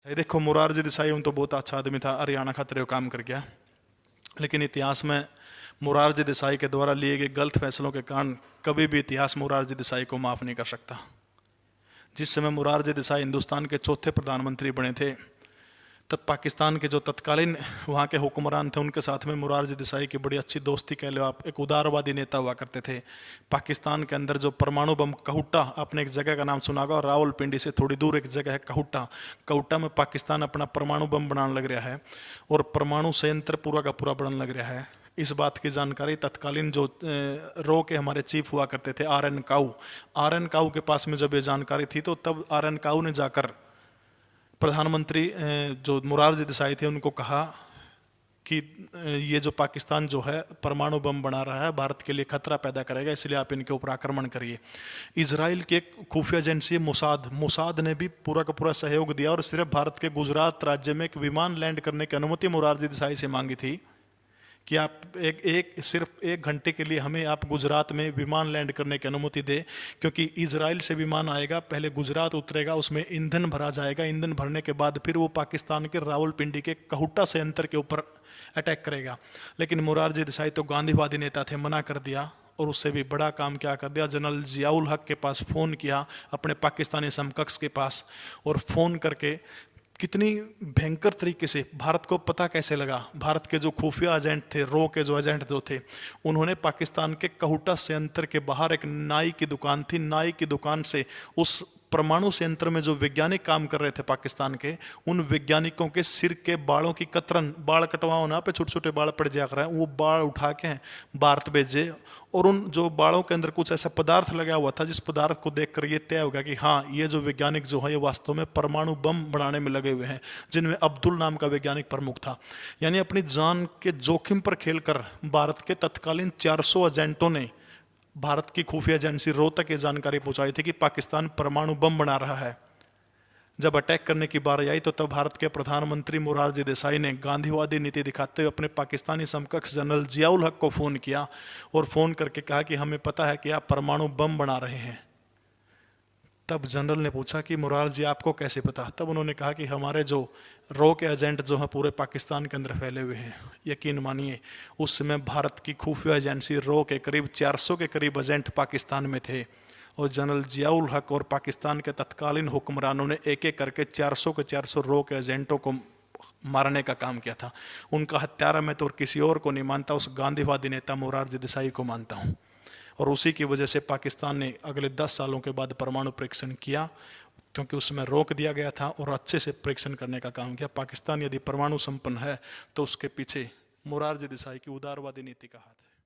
ये देखो मोरारजी देसाई उन तो बहुत अच्छा आदमी था, हरियाणा खातिर काम कर गया, लेकिन इतिहास में मोरारजी देसाई के द्वारा लिए गए गलत फैसलों के कारण कभी भी इतिहास मोरारजी देसाई को माफ नहीं कर सकता। जिस समय मोरारजी देसाई हिंदुस्तान के चौथे प्रधानमंत्री बने थे, तब पाकिस्तान के जो तत्कालीन वहाँ के हुक्मरान थे उनके साथ में मोरारजी देसाई की बड़ी अच्छी दोस्ती कह लो आप, एक उदारवादी नेता हुआ करते थे। पाकिस्तान के अंदर जो परमाणु बम कहूटा, आपने एक जगह का नाम सुना होगा, रावलपिंडी से थोड़ी दूर एक जगह है कहूटा, कहूटा में पाकिस्तान अपना परमाणु बम बनाने लग रहा है और परमाणु संयंत्र पूरा का पूरा बनने लग रहा है। इस बात की जानकारी तत्कालीन जो रो के हमारे चीफ हुआ करते थे आर एन काऊ के पास में जब ये जानकारी थी, तो तब आर एन काऊ ने जाकर प्रधानमंत्री जो मोरारजी देसाई थे उनको कहा कि ये जो पाकिस्तान जो है परमाणु बम बना रहा है, भारत के लिए खतरा पैदा करेगा, इसलिए आप इनके ऊपर आक्रमण करिए। इजराइल की एक खुफिया एजेंसी मोसाद ने भी पूरा का पूरा सहयोग दिया और सिर्फ भारत के गुजरात राज्य में एक विमान लैंड करने की अनुमति मोरारजी देसाई से मांगी थी कि आप सिर्फ एक घंटे के लिए हमें आप गुजरात में विमान लैंड करने की अनुमति दे, क्योंकि इजराइल से विमान आएगा, पहले गुजरात उतरेगा, उसमें ईंधन भरा जाएगा, ईंधन भरने के बाद फिर वो पाकिस्तान के रावलपिंडी के कहूटा संयंत्र के ऊपर अटैक करेगा। लेकिन मोरारजी देसाई तो गांधीवादी नेता थे, मना कर दिया। और उससे भी बड़ा काम क्या कर दिया, जनरल जियाउल हक के पास फ़ोन किया, अपने पाकिस्तानी समकक्ष के पास, और फ़ोन करके कितनी भयंकर तरीके से, भारत को पता कैसे लगा, भारत के जो खुफिया एजेंट थे, रो के जो एजेंट जो थे, उन्होंने पाकिस्तान के कहूटा संयंत्र के बाहर एक नाई की दुकान थी, नाई की दुकान से उस परमाणु संयंत्र में जो वैज्ञानिक काम कर रहे थे पाकिस्तान के, उन वैज्ञानिकों के सिर के बालों की कतरन, बाल कटवाओ ना पे छोटे छोटे बाल पड़ जाकर वो बाल उठा के भारत भेजे, और उन जो बालों के अंदर कुछ ऐसा पदार्थ लगा हुआ था जिस पदार्थ को देखकर ये तय हो गया कि हाँ, ये जो वैज्ञानिक जो है ये वास्तव में परमाणु बम बनाने में लगे हुए हैं, जिनमें अब्दुल नाम का वैज्ञानिक प्रमुख था। यानी अपनी जान के जोखिम पर खेलकर भारत के तत्कालीन 400 एजेंटों ने भारत की खुफिया एजेंसी रो तक ये जानकारी पहुंचाई थी कि पाकिस्तान परमाणु बम बना रहा है। जब अटैक करने की बारी आई तो तब भारत के प्रधानमंत्री मोरारजी देसाई ने गांधीवादी नीति दिखाते हुए अपने पाकिस्तानी समकक्ष जनरल जियाउल हक को फ़ोन किया और फ़ोन करके कहा कि हमें पता है कि आप परमाणु बम बना रहे हैं। तब जनरल ने पूछा कि मोरारजी आपको कैसे पता? तब उन्होंने कहा कि हमारे जो रो के एजेंट जो हैं पूरे पाकिस्तान के अंदर फैले हुए हैं। यकीन मानिए उस समय भारत की खुफिया एजेंसी रो के करीब 400 के करीब एजेंट पाकिस्तान में थे, और जनरल जियाउल हक और पाकिस्तान के तत्कालीन हुक्मरानों ने एक एक करके 400 के 400 रो के एजेंटों को मारने का काम किया था। उनका हत्यारा मैं तो और किसी और को नहीं मानता, उस गांधीवादी नेता मोरारजी देसाई को मानता हूँ। और उसी की वजह से पाकिस्तान ने अगले 10 सालों के बाद परमाणु परीक्षण किया, क्योंकि उसमें रोक दिया गया था, और अच्छे से परीक्षण करने का काम किया। पाकिस्तान यदि परमाणु संपन्न है तो उसके पीछे मोरारजी देसाई की उदारवादी नीति का हाथ है।